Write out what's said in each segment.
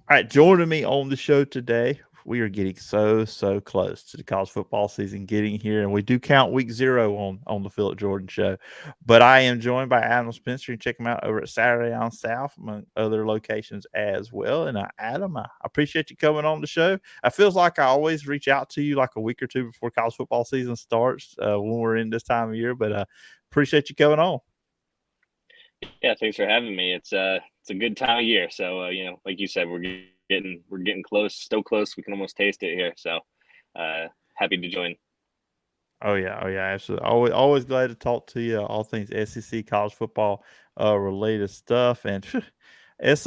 All right, joining me on the show today, we are getting so close to the college football season getting here, and we do count week 0 on the Phillip Jordan show. But I am joined by Adam Spencer. You can check him out over at Saturday on South, among other locations as well. And Adam, I appreciate you coming on the show. I feels like I always reach out to you like a week or two before college football season starts when we're in this time of year, but appreciate you coming on. Yeah, thanks for having me. It's a good time of year. So like you said, we're getting close, so close we can almost taste it here. So happy to join. Oh yeah, absolutely. Always glad to talk to you. All things SEC college football related stuff, and it's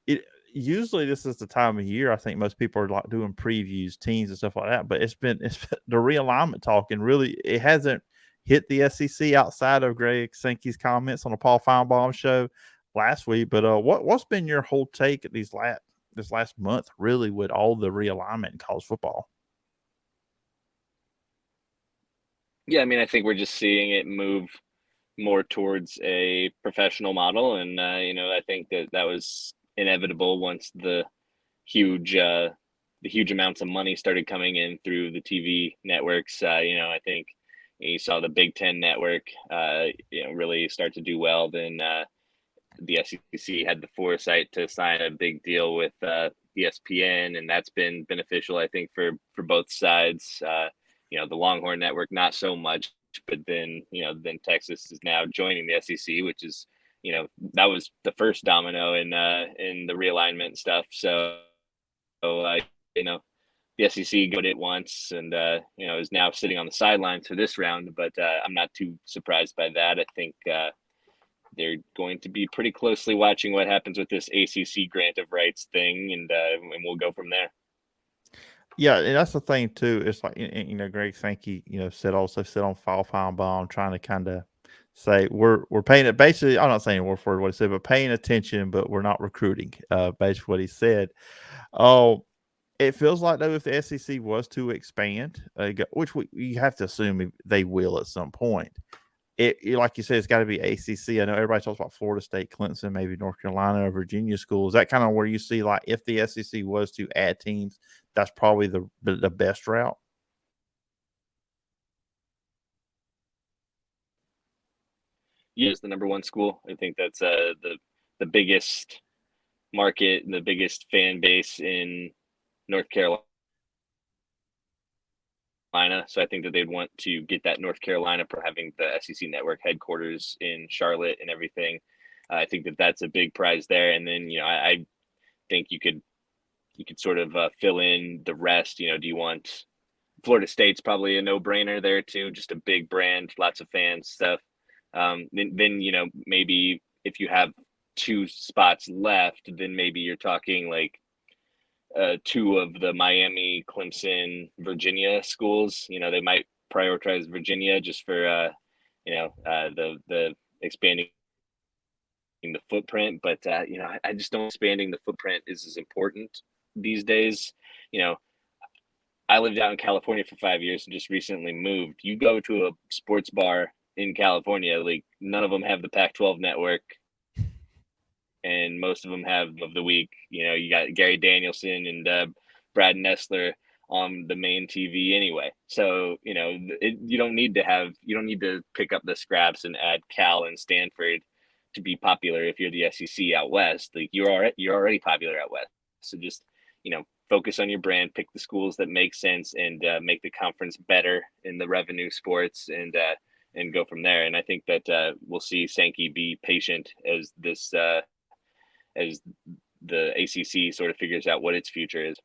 it usually this is the time of year I think most people are like doing previews, teams and stuff like that. But it's been the realignment talk, and really it hasn't hit the SEC outside of Greg Sankey's comments on the Paul Feinbaum show last week. But what's been your whole take at this last month, really, with all the realignment in college football? Yeah, I mean, I think we're just seeing it move more towards a professional model, and I think that was inevitable once huge uh, the huge amounts of money started coming in through the TV networks. I think you saw the Big Ten network, really start to do well. Then the SEC had the foresight to sign a big deal with ESPN, and that's been beneficial, I think, for both sides. The Longhorn Network, not so much, but then Texas is now joining the SEC, which is that was the first domino in the realignment stuff. So you know the SEC got it once, and is now sitting on the sidelines for this round. But I'm not too surprised by that. I think they're going to be pretty closely watching what happens with this ACC grant of rights thing, and we'll go from there. Yeah, and that's the thing too. It's like Greg Sankey, said on Fall Bomb, trying to kind of say we're paying it. Basically, I'm not saying word for word what he said, but paying attention, but we're not recruiting. Basically, what he said. Oh, it feels like though if the SEC was to expand, which you have to assume they will at some point. Like you said, it's got to be ACC. I know everybody talks about Florida State, Clemson, maybe North Carolina or Virginia schools. That kind of where you see like if the SEC was to add teams, that's probably the best route. Yeah, is the number one school. I think that's the biggest market and the biggest fan base in North Carolina. So I think that they'd want to get that North Carolina for having the SEC network headquarters in Charlotte and everything. I think that that's a big prize there. And then I think you could sort of fill in the rest. Do you want Florida State's probably a no brainer there too, just a big brand, lots of fans, stuff. Then maybe if you have two spots left, then maybe you're talking like two of the Miami, Clemson, Virginia schools. They might prioritize Virginia just for the expanding the footprint, but I just don't expanding the footprint is as important these days. You know, I lived out in California for 5 years and just recently moved. You go to a sports bar in California, like none of them have the Pac-12 network, and most of them have of the week. You got Gary Danielson and Brad Nessler on the main TV anyway. So you don't need to pick up the scraps and add Cal and Stanford to be popular if you're the SEC out west. Like you're already popular out west. So just focus on your brand, pick the schools that make sense, and make the conference better in the revenue sports, and go from there. And I think that we'll see Sankey be patient as the ACC sort of figures out what its future is.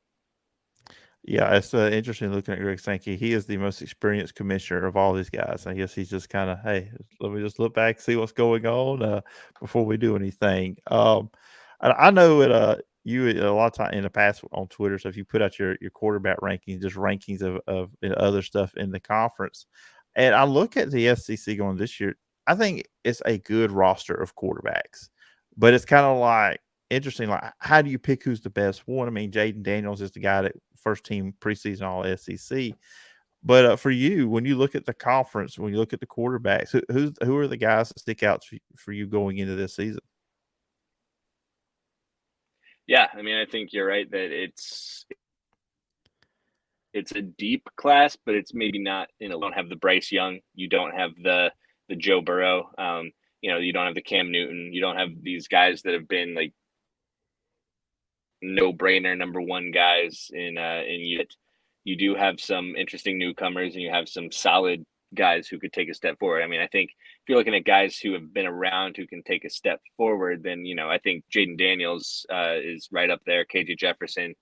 Yeah, it's interesting looking at Greg Sankey. He is the most experienced commissioner of all these guys. I guess he's just kind of, hey, let me just look back, see what's going on before we do anything. I know it. You a lot of time in the past on Twitter, so if you put out your quarterback rankings, just rankings of other stuff in the conference, and I look at the SEC going this year, I think it's a good roster of quarterbacks, but it's kind of like interesting. Like, how do you pick who's the best one? I mean, Jaden Daniels is the guy that first team preseason All SEC. But for you, when you look at the conference, when you look at the quarterbacks, who are the guys that stick out for you going into this season? Yeah, I mean, I think you're right that it's a deep class, but it's maybe not. You don't have the Bryce Young, you don't have the Joe Burrow, you don't have the Cam Newton, you don't have these guys that have been like no brainer number one guys in yet. You do have some interesting newcomers, and you have some solid guys who could take a step forward. I mean, I think if you're looking at guys who have been around who can take a step forward, then I think Jaden Daniels is right up there. KJ Jefferson,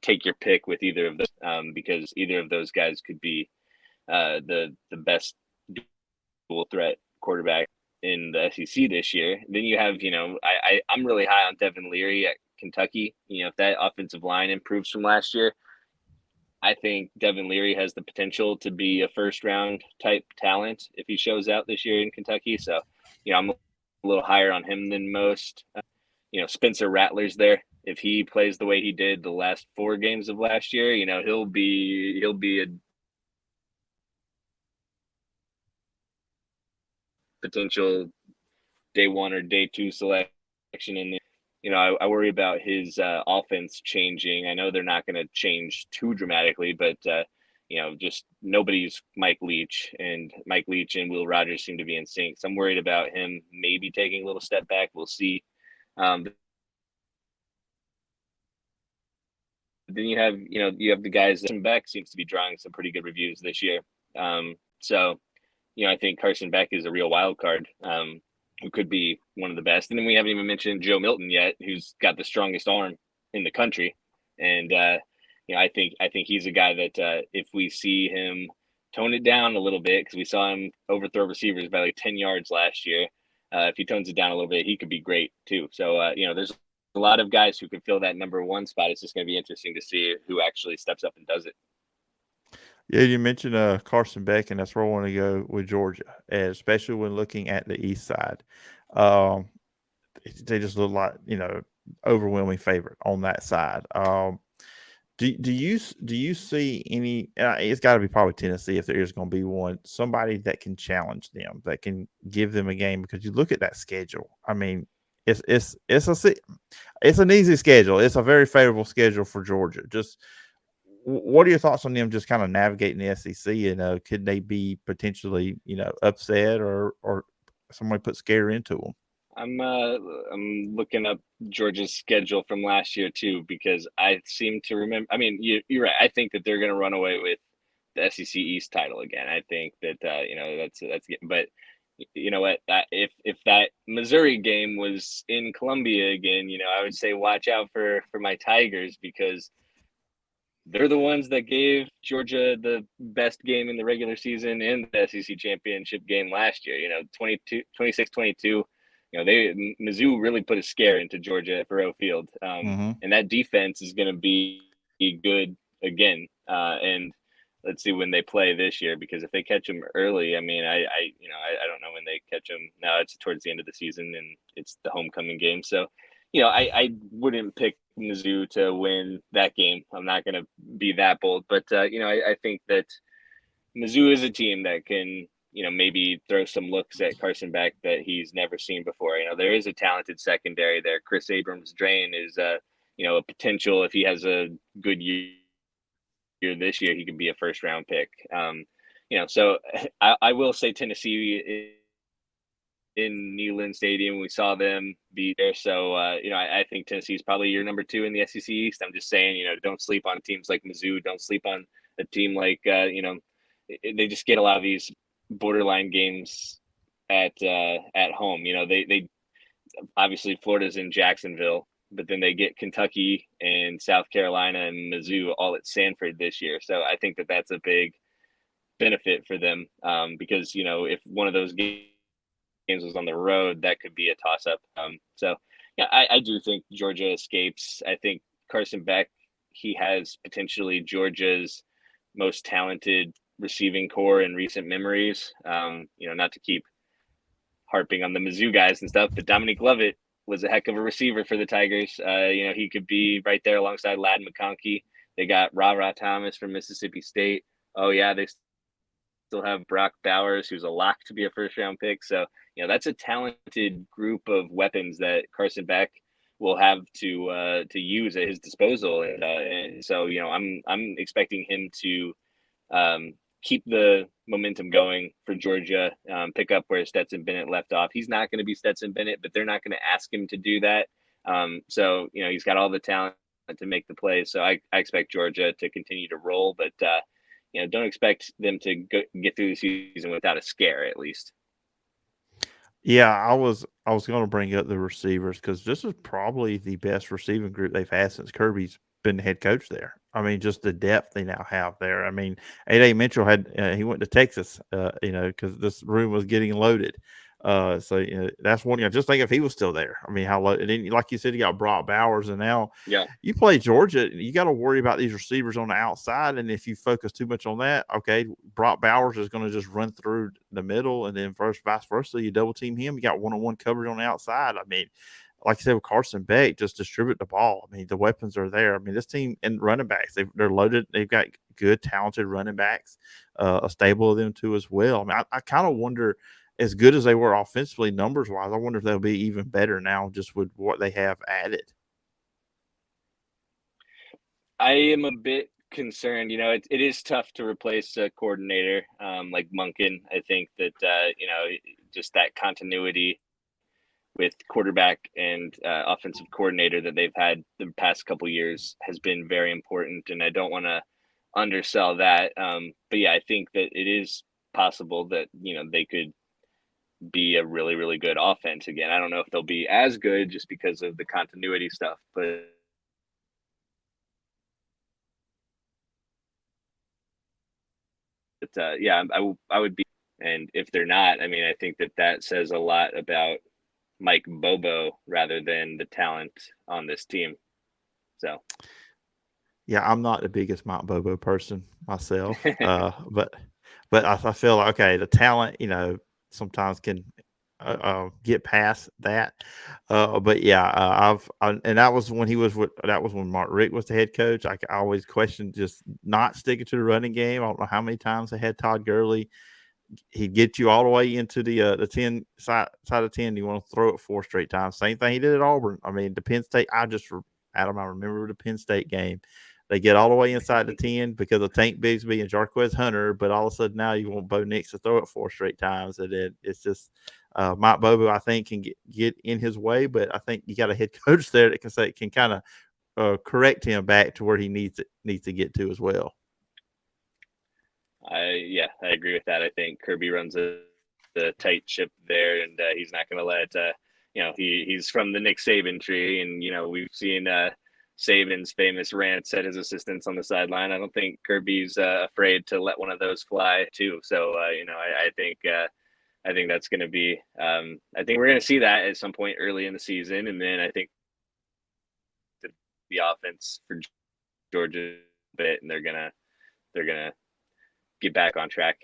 take your pick with either of those, because either of those guys could be the best dual threat quarterback in the SEC this year. Then you have, I'm really high on Devin Leary at Kentucky. If that offensive line improves from last year, I think Devin Leary has the potential to be a first round type talent if he shows out this year in Kentucky. So, I'm a little higher on him than most. Spencer Rattler's there. If he plays the way he did the last 4 games of last year, he'll be a potential day one or day two selection in the. I worry about his offense changing. I know they're not going to change too dramatically, but just nobody's Mike Leach, and Mike Leach and Will Rogers seem to be in sync. So I'm worried about him maybe taking a little step back. We'll see. Then you have the guys. Carson Beck seems to be drawing some pretty good reviews this year. So I think Carson Beck is a real wild card. Who could be one of the best. And then we haven't even mentioned Joe Milton yet, who's got the strongest arm in the country. And I think he's a guy that if we see him tone it down a little bit, because we saw him overthrow receivers by like 10 yards last year. If he tones it down a little bit, he could be great too. So there's a lot of guys who could fill that number one spot. It's just going to be interesting to see who actually steps up and does it. Yeah, you mentioned Carson Beck, and that's where I want to go with Georgia, and especially when looking at the East side. Um, they just look like overwhelming favorite on that side. Do you see any? It's got to be probably Tennessee if there is going to be one. Somebody that can challenge them, that can give them a game, because you look at that schedule. I mean, it's an easy schedule. It's a very favorable schedule for Georgia. Just what are your thoughts on them just kind of navigating the SEC? Could they be potentially upset or somebody put scare into them? I'm looking up Georgia's schedule from last year too, because I seem to remember. I mean, you're right. I think that they're going to run away with the SEC East title again. I think that that's. But you know what? If that Missouri game was in Columbia again, I would say watch out for my Tigers, because they're the ones that gave Georgia the best game in the regular season and the SEC championship game last year. 26-22. Mizzou really put a scare into Georgia at Faurot Field, Mm-hmm. and that defense is going to be good again. And let's see when they play this year, because if they catch them early, I mean, I don't know when they catch them. Now it's towards the end of the season, and it's the homecoming game. So, I wouldn't pick Mizzou to win that game. I'm not going to be that bold, but I think that Mizzou is a team that can, maybe throw some looks at Carson Beck that he's never seen before. There is a talented secondary there. Chris Abrams-Drain is a potential. If he has a good year this year, he could be a first round pick. So I will say Tennessee in Neyland Stadium. We saw them be there. So, I think Tennessee is probably your number 2 in the SEC East. I'm just saying, don't sleep on teams like Mizzou. Don't sleep on a team like, they just get a lot of these borderline games at home. They obviously Florida's in Jacksonville, but then they get Kentucky and South Carolina and Mizzou all at Sanford this year. So I think that that's a big benefit for them, because, if one of those games was on the road, that could be a toss up. So yeah, I do think Georgia escapes. I think Carson Beck, he has potentially Georgia's most talented receiving core in recent memories. Not to keep harping on the Mizzou guys and stuff, but Dominique Lovett was a heck of a receiver for the Tigers. He could be right there alongside Ladd McConkey. They got Ra Thomas from Mississippi State. Oh yeah, they still have Brock Bowers, who's a lock to be a first round pick. So, that's a talented group of weapons that Carson Beck will have to use at his disposal. And so, I'm expecting him to keep the momentum going for Georgia, pick up where Stetson Bennett left off. He's not going to be Stetson Bennett, but they're not going to ask him to do that. So, he's got all the talent to make the play. So I expect Georgia to continue to roll, but, don't expect them to get through the season without a scare, at least. Yeah, I was gonna bring up the receivers because this is probably the best receiving group they've had since Kirby's been the head coach there. I mean, just the depth they now have there. I mean, A.J. Mitchell had he went to Texas, because this room was getting loaded. So that's one. Just think if he was still there. I mean, how low? And then, like you said, you got Brock Bowers, and now Yeah. you play Georgia. You got to worry about these receivers on the outside, and if you focus too much on that, okay, Brock Bowers is going to just run through the middle, and then vice versa, you double team him. You got one-on-one coverage on the outside. I mean, like I said with Carson Beck, just distribute the ball. I mean, the weapons are there. I mean, this team and running backs, they're loaded. They've got good, talented running backs, a stable of them too as well. I mean, I kind of wonder, as good as they were offensively, numbers wise, I wonder if they'll be even better now just with what they have added. I am a bit concerned. It is tough to replace a coordinator like Munkin. I think that, just that continuity with quarterback and offensive coordinator that they've had the past couple years has been very important. And I don't want to undersell that. But yeah, I think that it is possible that, they could be a really, really good offense again. I don't know if they'll be as good just because of the continuity stuff, but yeah, I would be. And if they're not, I mean, I think that says a lot about Mike Bobo rather than the talent on this team. So, Yeah, I'm not the biggest Mount Bobo person myself, but I feel like, okay, the talent, sometimes can get past that. But yeah, and that was when that was when Mark Richt was the head coach. I always questioned just not sticking to the running game. I don't know how many times they had Todd Gurley. He'd get you all the way into the 10 side of 10. You want to throw it 4 straight times. Same thing he did at Auburn. I mean, the Penn State. Adam, I remember the Penn State game. They get all the way inside the 10 because of Tank Bigsby and Jarquez Hunter, but all of a sudden now you want Bo Nix to throw it 4 straight times, and it's just Mike Bobo. I think can get in his way, but I think you got a head coach there that can kind of correct him back to where he needs to get to as well. I agree with that. I think Kirby runs the tight ship there, and he's not going to let he's from the Nick Saban tree, and we've seen Saban's famous rants at his assistants on the sideline. I don't think Kirby's afraid to let one of those fly too. So I think that's going to be. I think we're going to see that at some point early in the season, and then I think the offense for Georgia a bit, and they're gonna get back on track.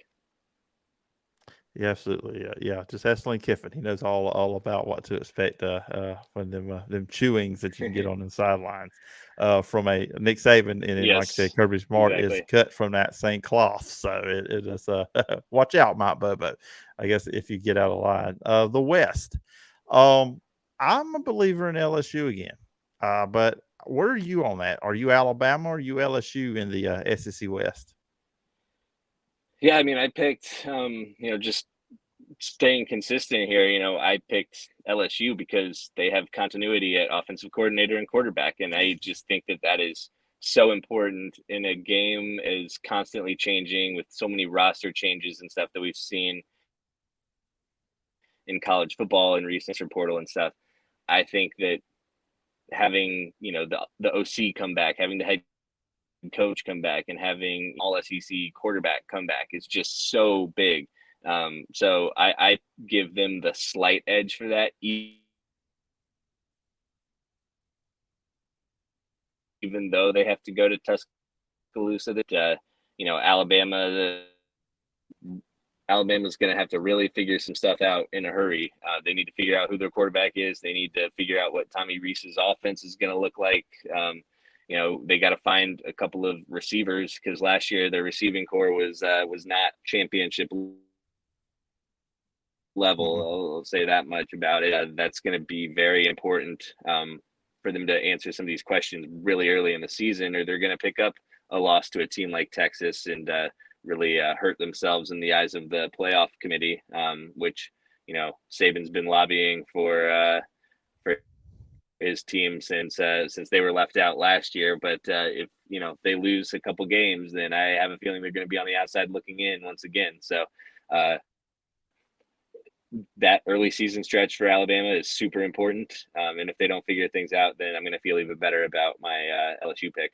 Yeah, absolutely. Yeah. Just ask Lane Kiffin. He knows all about what to expect when them chewings that you can get on the sidelines from a Nick Saban, and then like I said, Yes, Kirby Smart is exactly. cut from that same cloth. So it is watch out, Mike Bobo. I guess if you get out of line, the West. Um, I'm a believer in LSU again, but where are you on that? Are you Alabama or are you LSU in the SEC West? Yeah, I mean, I picked, just staying consistent here. I picked LSU because they have continuity at offensive coordinator and quarterback, and I just think that is so important in a game as constantly changing with so many roster changes and stuff that we've seen in college football and recent portal and stuff. I think that having the OC come back, having the head coach come back, and having all SEC quarterback come back is just so big. So I give them the slight edge for that, even though they have to go to Tuscaloosa. That Alabama's going to have to really figure some stuff out in a hurry. They need to figure out who their quarterback is. They need to figure out what Tommy Reese's offense is going to look like. They got to find a couple of receivers because last year their receiving core was not championship Mm-mm. level. I'll say that much about it. That's going to be very important. for them to answer some of these questions really early in the season, or they're going to pick up a loss to a team like Texas and really hurt themselves in the eyes of the playoff committee, which Saban's been lobbying for his team since they were left out last year. But if they lose a couple games, then I have a feeling they're going to be on the outside looking in once again. So that early season stretch for Alabama is super important. And if they don't figure things out, then I'm going to feel even better about my LSU pick.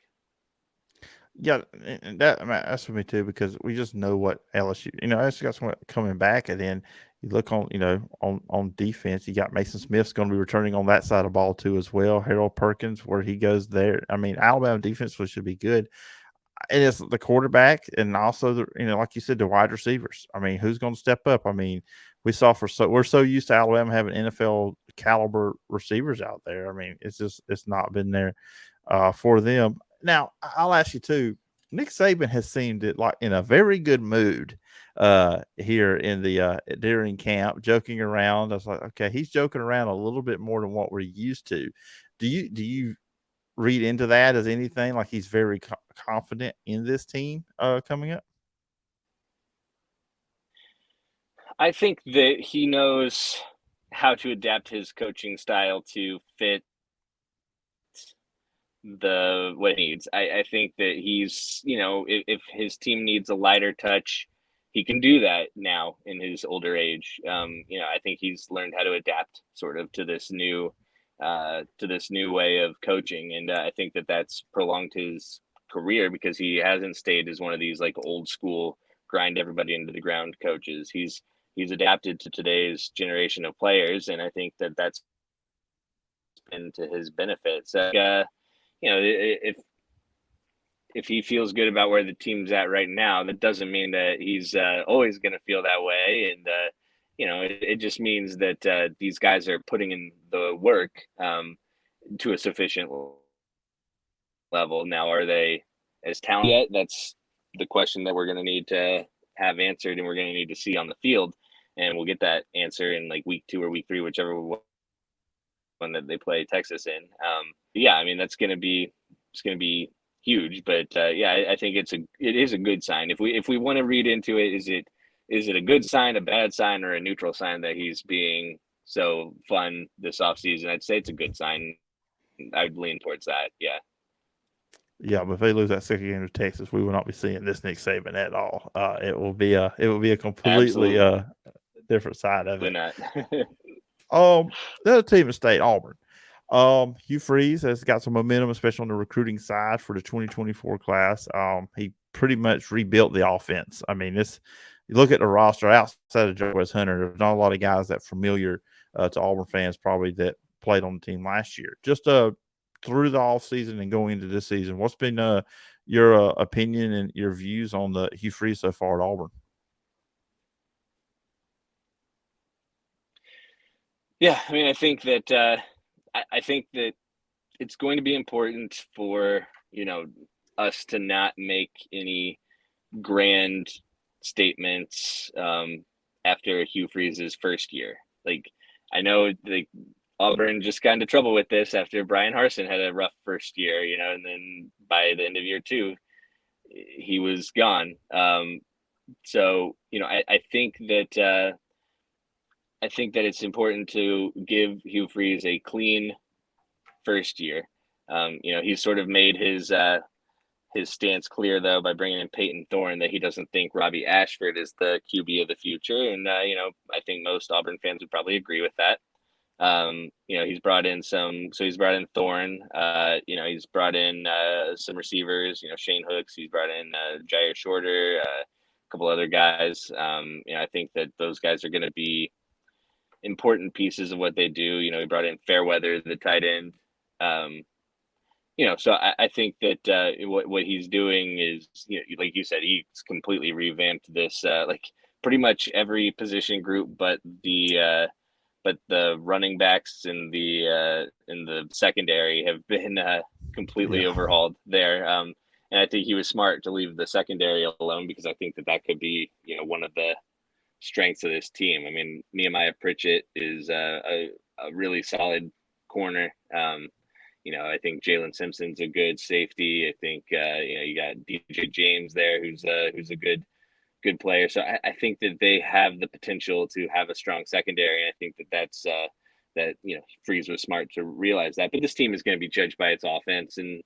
Yeah, and that, I mean, that's for me too, because we just know what LSU. LSU got someone coming back, and then you look on, on defense. You got Mason Smith's going to be returning on that side of the ball too as well. Harold Perkins, where he goes there. I mean, Alabama defense should be good. And it's the quarterback, and also like you said, the wide receivers. I mean, who's going to step up? I mean, we're so used to Alabama having NFL caliber receivers out there. I mean, it's not been there for them. Now, I'll ask you too. Nick Saban has seemed like in a very good mood here in the during camp, joking around. I was like, okay, he's joking around a little bit more than what we're used to. Do you read into that as anything like he's very confident in this team coming up? I think that he knows how to adapt his coaching style to fit what he needs. I think that he's, if his team needs a lighter touch, he can do that now in his older age. I think he's learned how to adapt sort of to this new way of coaching, and I think that that's prolonged his career because he hasn't stayed as one of these like old school grind everybody into the ground coaches. He's adapted to today's generation of players, and I think that that's been to his benefit. So, if he feels good about where the team's at right now, that doesn't mean that he's always going to feel that way. And it just means that these guys are putting in the work to a sufficient level. Now, are they as talented yet? That's the question that we're going to need to have answered, and we're going to need to see on the field. And we'll get that answer in like week 2 or week 3, whichever one that they play Texas in. Yeah, I mean it's going to be huge, but I think it is a good sign. If we want to read into it, is it a good sign, a bad sign, or a neutral sign that he's being so fun this offseason? I'd say it's a good sign. I'd lean towards that. Yeah. Yeah, but if they lose that second game to Texas, we will not be seeing this Nick Saban at all. It will be a completely Absolutely different side of it. not. The other team in state, Auburn. Hugh Freeze has got some momentum, especially on the recruiting side for the 2024 class. He pretty much rebuilt the offense. I mean, you look at the roster outside of Joe West Hunter, there's not a lot of guys that familiar to Auburn fans probably that played on the team last year. Just through the offseason and going into this season, what's been your opinion and your views on the Hugh Freeze so far at Auburn? Yeah, I mean, I think that it's going to be important for us to not make any grand statements after Hugh Freeze's first year. Like, I know Auburn just got into trouble with this after Brian Harsin had a rough first year, and then by the end of year 2, he was gone. So I think that it's important to give Hugh Freeze a clean first year. He's sort of made his stance clear, though, by bringing in Peyton Thorne, that he doesn't think Robbie Ashford is the QB of the future. And, I think most Auburn fans would probably agree with that. He's brought in he's brought in Thorne, he's brought in some receivers, Shane Hooks, he's brought in Jair Shorter, a couple other guys. I think that those guys are going to be important pieces of what they do. He brought in Fairweather, the tight end. So I think that what he's doing is, like you said, he's completely revamped this, like pretty much every position group, but the running backs in the secondary have been completely overhauled there. And I think he was smart to leave the secondary alone, because I think that could be, one of the strengths of this team. I mean, Nehemiah Pritchett is a really solid corner. I think Jalen Simpson's a good safety. I think you got DJ James there, who's a good player. So I think that they have the potential to have a strong secondary. And I think that that Freeze was smart to realize that. But this team is going to be judged by its offense, and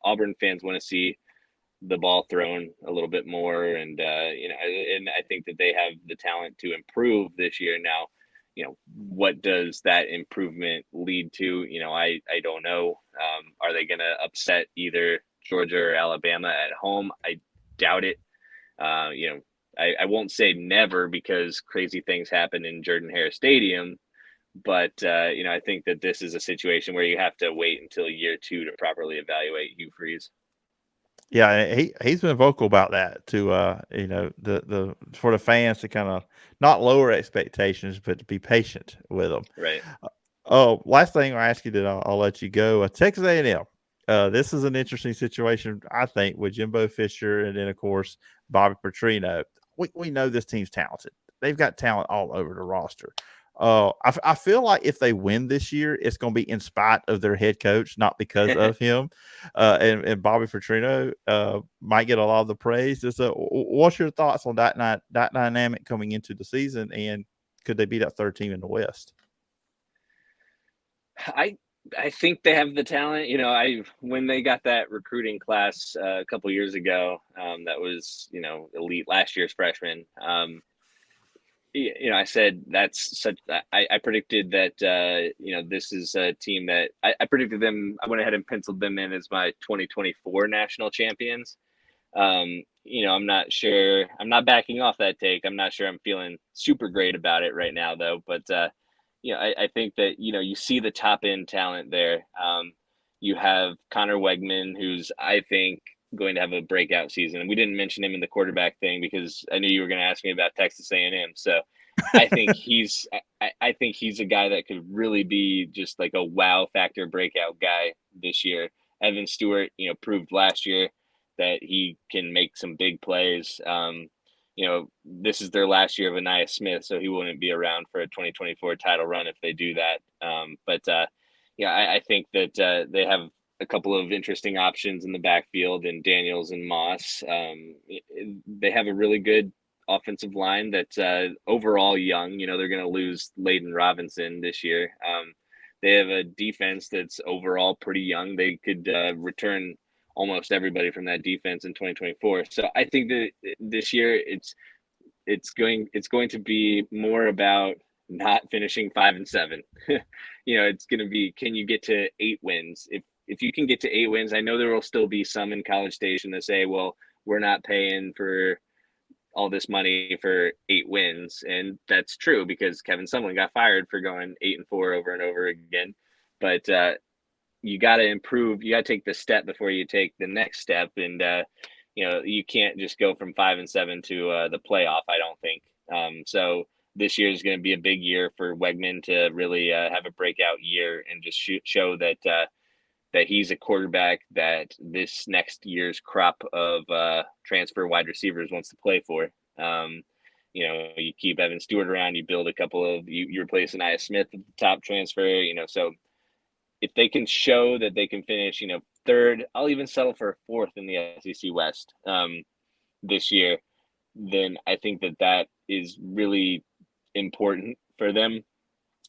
Auburn fans want to see the ball thrown a little bit more, and and I think that they have the talent to improve this year. Now, what does that improvement lead to? I don't know. Are they going to upset either Georgia or Alabama at home? I doubt it. I won't say never because crazy things happen in Jordan-Hare Stadium, but I think that this is a situation where you have to wait until year 2 to properly evaluate Hugh Freeze. Yeah, he's been vocal about that to the for the fans to kind of not lower expectations, but to be patient with them. Right. Oh, last thing I'll ask you, then I'll let you go. Texas A&M. This is an interesting situation, I think, with Jimbo Fisher and then, of course, Bobby Petrino. We know this team's talented. They've got talent all over the roster. I feel like if they win this year, it's going to be in spite of their head coach, not because of him. And Bobby Petrino might get a lot of the praise. What's your thoughts on that dynamic coming into the season, and could they be that third team in the West? I think they have the talent. When they got that recruiting class a couple years ago, that was elite last year's freshman. I said that's such. I predicted that this is a team that I predicted them. I went ahead and penciled them in as my 2024 national champions. I'm not sure. I'm not backing off that take. I'm not sure I'm feeling super great about it right now, though. But I think that you see the top end talent there. You have Connor Wegman, who's I think going to have a breakout season. And we didn't mention him in the quarterback thing because I knew you were going to ask me about Texas A&M. So I think I think he's a guy that could really be just like a wow factor breakout guy this year. Evan Stewart, proved last year that he can make some big plays. This is their last year of Anaya Smith, so he wouldn't be around for a 2024 title run if they do that. I think that they have a couple of interesting options in the backfield and Daniels and Moss. They have a really good offensive line that's overall young. They're going to lose Layden Robinson this year. They have a defense that's overall pretty young. They could return almost everybody from that defense in 2024. So I think that this year it's going to be more about not finishing 5-7. It's going to be, can you get to 8 wins? If you can get to 8 wins, I know there will still be some in College Station that say, well, we're not paying for all this money for 8 wins. And that's true because Kevin Sumlin got fired for going 8-4 over and over again. But you got to improve. You got to take the step before you take the next step. And, you can't just go from 5-7 to the playoff, I don't think. So this year is going to be a big year for Wegman to really have a breakout year and just show that that he's a quarterback that this next year's crop of transfer wide receivers wants to play for. You keep Evan Stewart around, you build a couple of you replace Anaya Smith at the top transfer. So if they can show that they can finish, third, I'll even settle for fourth in the SEC West this year, then I think that is really important for them.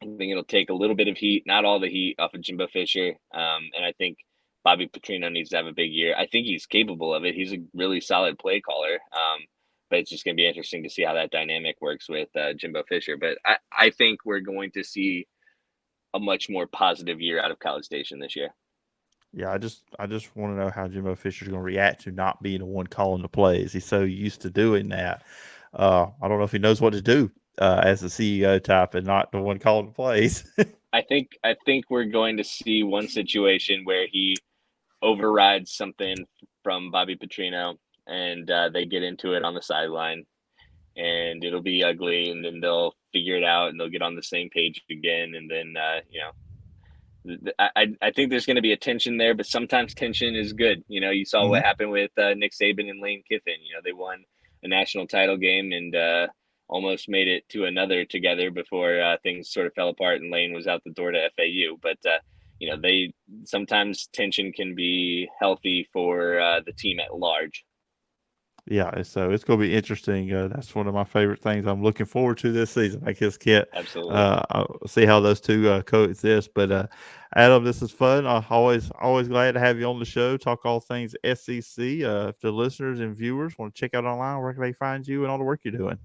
I think it'll take a little bit of heat, not all the heat off of Jimbo Fisher. And I think Bobby Petrino needs to have a big year. I think he's capable of it. He's a really solid play caller. But it's just going to be interesting to see how that dynamic works with Jimbo Fisher. But I think we're going to see a much more positive year out of College Station this year. Yeah, I just want to know how Jimbo Fisher's going to react to not being the one calling the plays. He's so used to doing that. I don't know if he knows what to do as the CEO type and not the one calling the plays. I think we're going to see one situation where he overrides something from Bobby Petrino and they get into it on the sideline and it'll be ugly and then they'll figure it out and they'll get on the same page again and then I think there's going to be a tension there, but sometimes tension is good. You saw what happened with Nick Saban and Lane Kiffin. They won a national title game and almost made it to another together before things sort of fell apart and Lane was out the door to FAU. But they sometimes tension can be healthy for the team at large. Yeah, so it's going to be interesting. That's one of my favorite things I'm looking forward to this season. I just can't Absolutely. see how those two coexist. But Adam, this is fun. Always glad to have you on the show. Talk all things SEC. If the listeners and viewers want to check out online, where can they find you and all the work you're doing?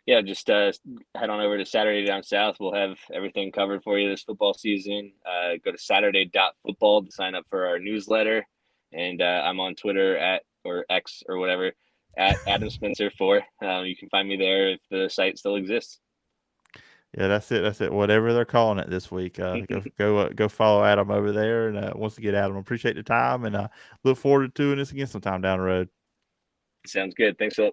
Yeah, just head on over to Saturday Down South. We'll have everything covered for you this football season. Go to Saturday.football to sign up for our newsletter. And I'm on Twitter or X or whatever at Adam Spencer 4. You can find me there if the site still exists. Yeah, that's it. That's it. Whatever they're calling it this week, go follow Adam over there. And once again, Adam, appreciate the time and look forward to doing this again sometime down the road. Sounds good. Thanks, Phil.